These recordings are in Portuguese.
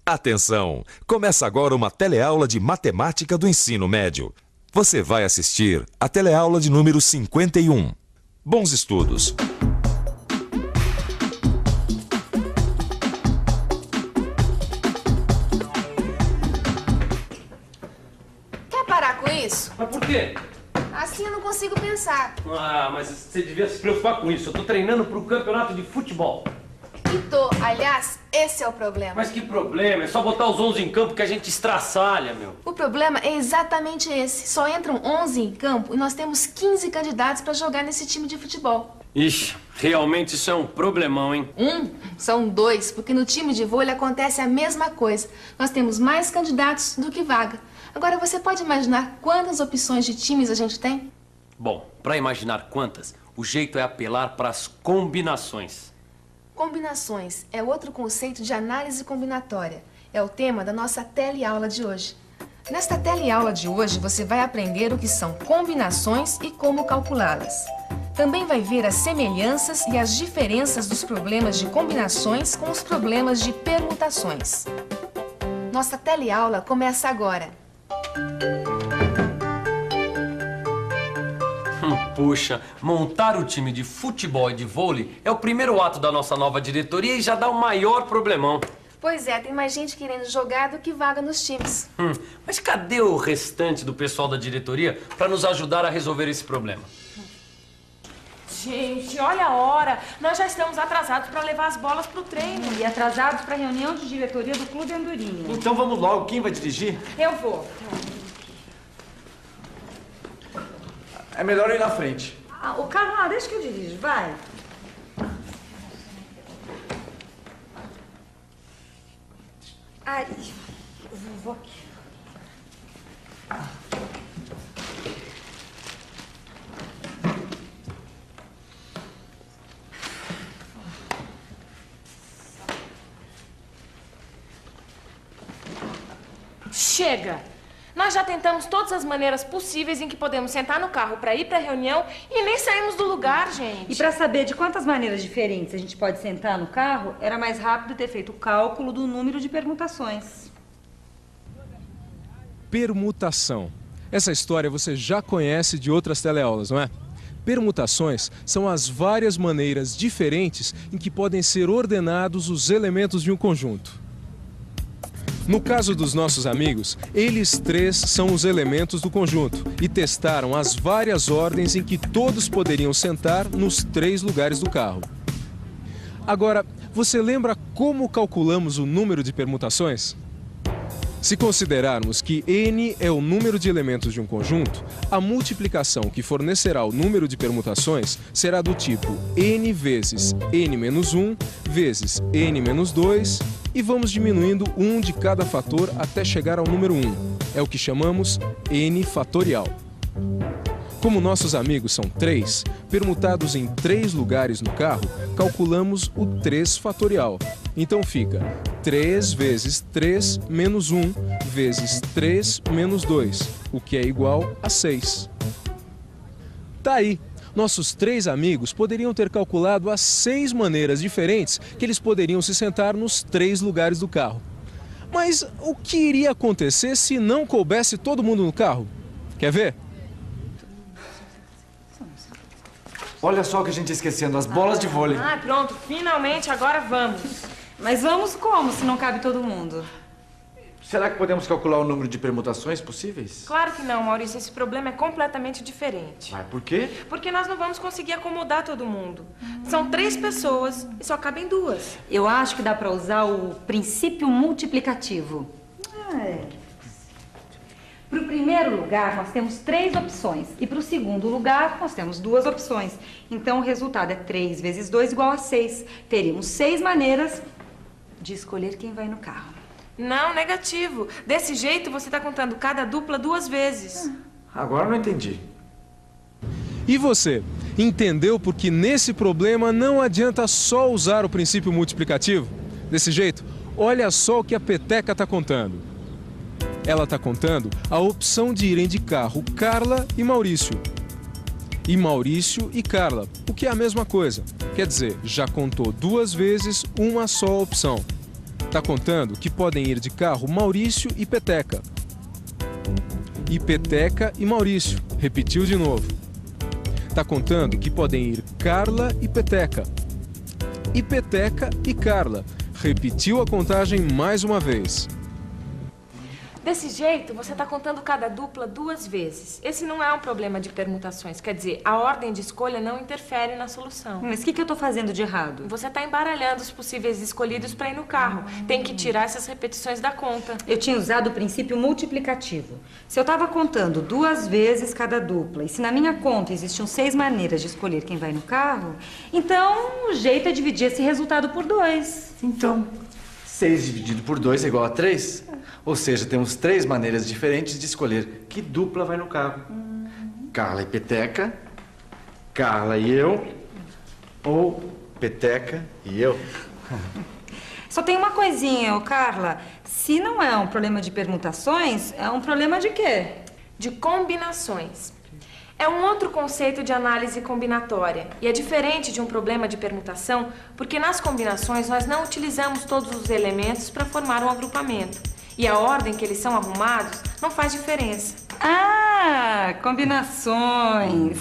Atenção! Começa agora uma teleaula de matemática do ensino médio. Você vai assistir a teleaula de número 51. Bons estudos! Quer parar com isso? Mas por quê? Assim eu não consigo pensar. Ah, mas você devia se preocupar com isso. Eu tô treinando pro campeonato de futebol. E tô, aliás, esse é o problema. Mas que problema? É só botar os 11 em campo que a gente estraçalha, meu. O problema é exatamente esse. Só entram 11 em campo e nós temos 15 candidatos para jogar nesse time de futebol. Ixi, realmente isso é um problemão, hein? São 2, porque no time de vôlei acontece a mesma coisa. Nós temos mais candidatos do que vaga. Agora, você pode imaginar quantas opções de times a gente tem? Bom, pra imaginar quantas, o jeito é apelar para as combinações. Combinações é outro conceito de análise combinatória. É o tema da nossa teleaula de hoje. Nesta teleaula de hoje, você vai aprender o que são combinações e como calculá-las. Também vai ver as semelhanças e as diferenças dos problemas de combinações com os problemas de permutações. Nossa teleaula começa agora. Puxa, montar o time de futebol e de vôlei é o primeiro ato da nossa nova diretoria e já dá o maior problemão. Pois é, tem mais gente querendo jogar do que vaga nos times. Mas cadê o restante do pessoal da diretoria para nos ajudar a resolver esse problema? Gente, olha a hora. Nós já estamos atrasados para levar as bolas pro treino. E atrasados para a reunião de diretoria do Clube Andorinha. Então vamos logo. Quem vai dirigir? Eu vou. É melhor ir na frente. O carro lá, deixa que eu dirijo, vai. Ai, eu vou aqui. Chega! Nós já tentamos todas as maneiras possíveis em que podemos sentar no carro para ir para a reunião e nem saímos do lugar, gente. E para saber de quantas maneiras diferentes a gente pode sentar no carro, era mais rápido ter feito o cálculo do número de permutações. Permutação. Essa história você já conhece de outras teleaulas, não é? Permutações são as várias maneiras diferentes em que podem ser ordenados os elementos de um conjunto. No caso dos nossos amigos, eles 3 são os elementos do conjunto e testaram as várias ordens em que todos poderiam sentar nos 3 lugares do carro. Agora, você lembra como calculamos o número de permutações? Se considerarmos que n é o número de elementos de um conjunto, a multiplicação que fornecerá o número de permutações será do tipo n vezes n-1 vezes n-2 e vamos diminuindo 1 de cada fator até chegar ao número 1. É o que chamamos n fatorial. Como nossos amigos são 3, permutados em 3 lugares no carro, calculamos o 3 fatorial. Então fica 3 vezes 3 menos 1 vezes 3 menos 2, o que é igual a 6. Tá aí! Nossos 3 amigos poderiam ter calculado as 6 maneiras diferentes que eles poderiam se sentar nos 3 lugares do carro. Mas o que iria acontecer se não coubesse todo mundo no carro? Quer ver? Olha só o que a gente está esquecendo, as bolas de vôlei. Ah, pronto. Finalmente, agora vamos. Mas vamos como, se não cabe todo mundo? Será que podemos calcular o número de permutações possíveis? Claro que não, Maurício. Esse problema é completamente diferente. Mas por quê? Porque nós não vamos conseguir acomodar todo mundo. São 3 pessoas e só cabem 2. Eu acho que dá para usar o princípio multiplicativo. Para o primeiro lugar, nós temos 3 opções. E para o segundo lugar, nós temos 2 opções. Então, o resultado é 3 vezes 2 igual a 6. Teríamos 6 maneiras de escolher quem vai no carro. Não, negativo. Desse jeito, você está contando cada dupla 2 vezes. Agora eu não entendi. E você, entendeu porque nesse problema não adianta só usar o princípio multiplicativo? Desse jeito, olha só o que a Peteca está contando. Ela está contando a opção de irem de carro Carla e Maurício. E Maurício e Carla, o que é a mesma coisa. Quer dizer, já contou 2 vezes uma só opção. Tá contando que podem ir de carro Maurício e Peteca. E Peteca e Maurício. Repetiu de novo. Tá contando que podem ir Carla e Peteca. E Peteca e Carla. Repetiu a contagem mais uma vez. Desse jeito, você está contando cada dupla 2 vezes. Esse não é um problema de permutações. Quer dizer, a ordem de escolha não interfere na solução. Mas o que eu estou fazendo de errado? Você está embaralhando os possíveis escolhidos para ir no carro. Tem que tirar essas repetições da conta. Eu tinha usado o princípio multiplicativo. Se eu estava contando 2 vezes cada dupla, e se na minha conta existiam 6 maneiras de escolher quem vai no carro, então o jeito é dividir esse resultado por 2. Então, 6 dividido por 2 é igual a 3? Ou seja, temos 3 maneiras diferentes de escolher que dupla vai no carro. Carla e Peteca, Carla e eu, ou Peteca e eu. Só tem uma coisinha, ô Carla. Se não é um problema de permutações, é um problema de quê? De combinações. É um outro conceito de análise combinatória e é diferente de um problema de permutação porque nas combinações nós não utilizamos todos os elementos para formar um agrupamento e a ordem que eles são arrumados não faz diferença. Ah, combinações.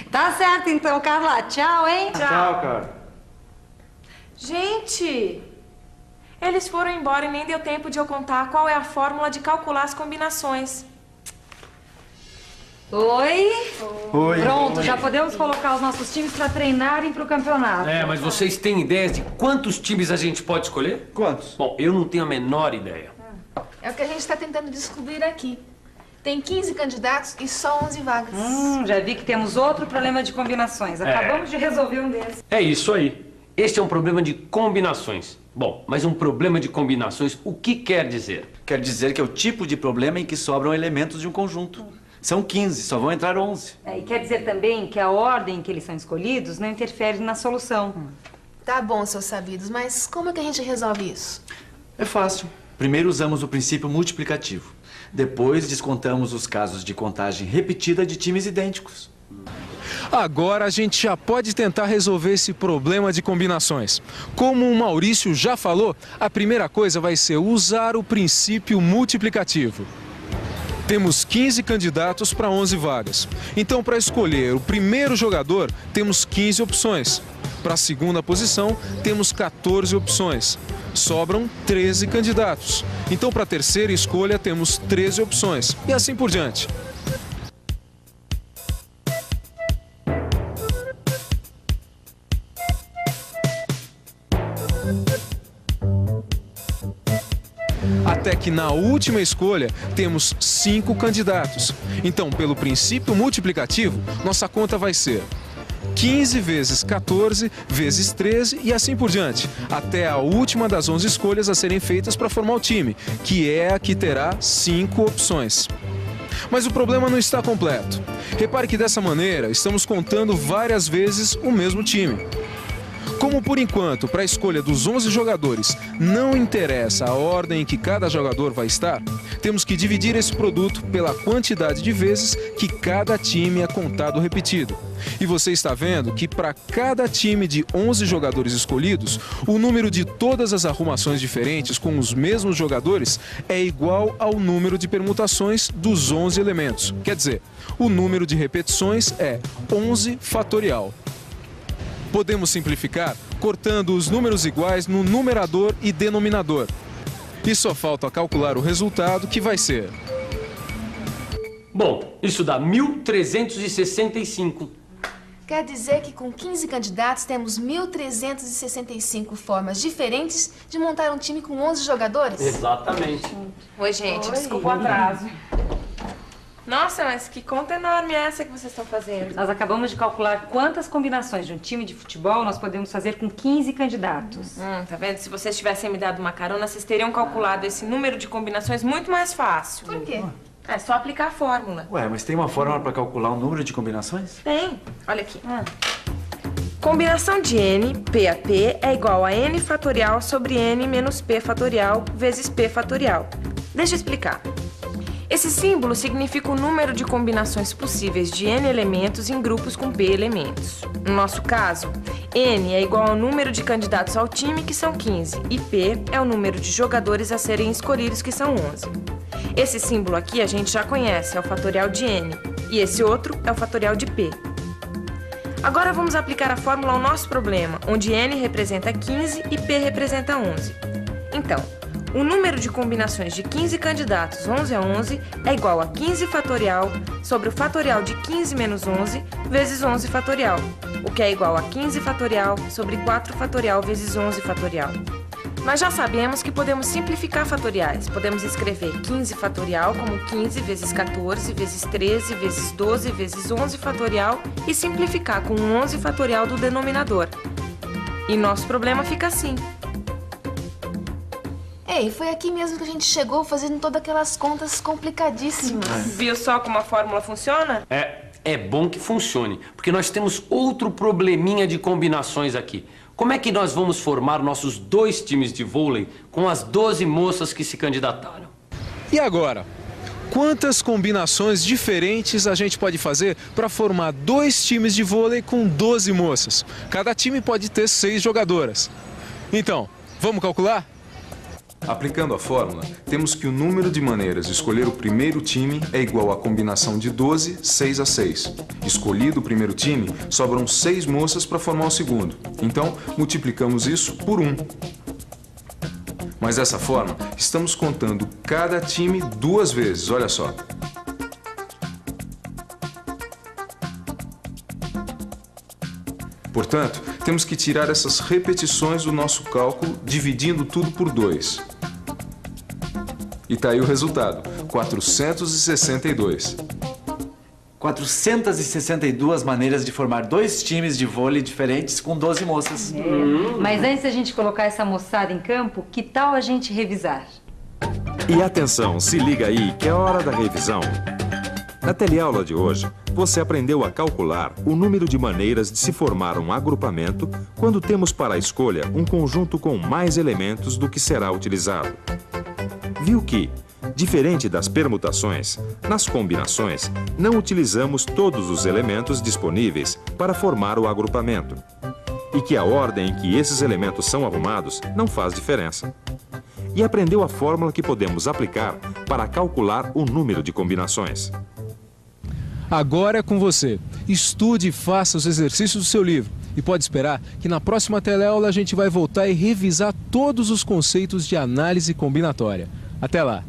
Tá certo então, Carla. Tchau, hein? Tchau, Carla. Gente, eles foram embora e nem deu tempo de eu contar qual é a fórmula de calcular as combinações. Oi? Oi. Pronto, já podemos colocar os nossos times para treinarem para o campeonato. Mas vocês têm ideias de quantos times a gente pode escolher? Quantos? Bom, eu não tenho a menor ideia. É o que a gente está tentando descobrir aqui. Tem 15 candidatos e só 11 vagas. Já vi que temos outro problema de combinações. Acabamos de resolver um desses. É isso aí. Este é um problema de combinações. Bom, mas um problema de combinações, o que quer dizer? Quer dizer que é o tipo de problema em que sobram elementos de um conjunto. São 15, só vão entrar 11. E quer dizer também que a ordem em que eles são escolhidos não interfere na solução. Tá bom, seus sabidos, mas como é que a gente resolve isso? É fácil. Primeiro usamos o princípio multiplicativo. Depois descontamos os casos de contagem repetida de times idênticos. Agora a gente já pode tentar resolver esse problema de combinações. Como o Maurício já falou, a primeira coisa vai ser usar o princípio multiplicativo. Temos 15 candidatos para 11 vagas. Então, para escolher o primeiro jogador, temos 15 opções. Para a segunda posição, temos 14 opções. Sobram 13 candidatos. Então, para a terceira escolha, temos 13 opções. E assim por diante. Até que na última escolha temos 5 candidatos. Então, pelo princípio multiplicativo, nossa conta vai ser 15 vezes 14 vezes 13 e assim por diante, até a última das 11 escolhas a serem feitas para formar o time, que é a que terá 5 opções. Mas o problema não está completo. Repare que dessa maneira estamos contando várias vezes o mesmo time. Como por enquanto, para a escolha dos 11 jogadores, não interessa a ordem em que cada jogador vai estar, temos que dividir esse produto pela quantidade de vezes que cada time é contado repetido. E você está vendo que para cada time de 11 jogadores escolhidos, o número de todas as arrumações diferentes com os mesmos jogadores é igual ao número de permutações dos 11 elementos. Quer dizer, o número de repetições é 11 fatorial. Podemos simplificar cortando os números iguais no numerador e denominador. E só falta calcular o resultado, que vai ser... Bom, isso dá 1.365. Quer dizer que com 15 candidatos temos 1.365 formas diferentes de montar um time com 11 jogadores? Exatamente. Oi, gente, desculpa o atraso. Nossa, mas que conta enorme é essa que vocês estão fazendo? Nós acabamos de calcular quantas combinações de um time de futebol nós podemos fazer com 15 candidatos. Tá vendo? Se vocês tivessem me dado uma carona, vocês teriam calculado esse número de combinações muito mais fácil. Por quê? É só aplicar a fórmula. Ué, mas tem uma fórmula para calcular o número de combinações? Tem. Olha aqui. Combinação de n, p a p, é igual a n fatorial sobre n menos p fatorial vezes p fatorial. Deixa eu explicar. Esse símbolo significa o número de combinações possíveis de n elementos em grupos com p elementos. No nosso caso, N é igual ao número de candidatos ao time, que são 15, e P é o número de jogadores a serem escolhidos, que são 11. Esse símbolo aqui a gente já conhece, é o fatorial de N, e esse outro é o fatorial de P. Agora vamos aplicar a fórmula ao nosso problema, onde N representa 15 e P representa 11. Então, o número de combinações de 15 candidatos 11 a 11 é igual a 15 fatorial sobre o fatorial de 15 menos 11 vezes 11 fatorial, o que é igual a 15 fatorial sobre 4 fatorial vezes 11 fatorial. Nós já sabemos que podemos simplificar fatoriais. Podemos escrever 15 fatorial como 15 vezes 14 vezes 13 vezes 12 vezes 11 fatorial e simplificar com 11 fatorial do denominador. E nosso problema fica assim. Ei, foi aqui mesmo que a gente chegou fazendo todas aquelas contas complicadíssimas. Viu só como a fórmula funciona? É bom que funcione, porque nós temos outro probleminha de combinações aqui. Como é que nós vamos formar nossos 2 times de vôlei com as 12 moças que se candidataram? E agora? Quantas combinações diferentes a gente pode fazer para formar 2 times de vôlei com 12 moças? Cada time pode ter 6 jogadoras. Então, vamos calcular? Aplicando a fórmula, temos que o número de maneiras de escolher o primeiro time é igual à combinação de 12, 6 a 6. Escolhido o primeiro time, sobram 6 moças para formar o segundo. Então, multiplicamos isso por 1. Mas dessa forma, estamos contando cada time 2 vezes, olha só. Portanto, temos que tirar essas repetições do nosso cálculo, dividindo tudo por 2. E tá aí o resultado, 462. 462 maneiras de formar 2 times de vôlei diferentes com 12 moças. Mas antes da gente colocar essa moçada em campo, que tal a gente revisar? E atenção, se liga aí que é hora da revisão. Na teleaula de hoje, você aprendeu a calcular o número de maneiras de se formar um agrupamento quando temos para a escolha um conjunto com mais elementos do que será utilizado. Viu que, diferente das permutações, nas combinações, não utilizamos todos os elementos disponíveis para formar o agrupamento. E que a ordem em que esses elementos são arrumados não faz diferença. E aprendeu a fórmula que podemos aplicar para calcular o número de combinações. Agora é com você. Estude e faça os exercícios do seu livro. E pode esperar que na próxima teleaula a gente vai voltar e revisar todos os conceitos de análise combinatória. Até lá!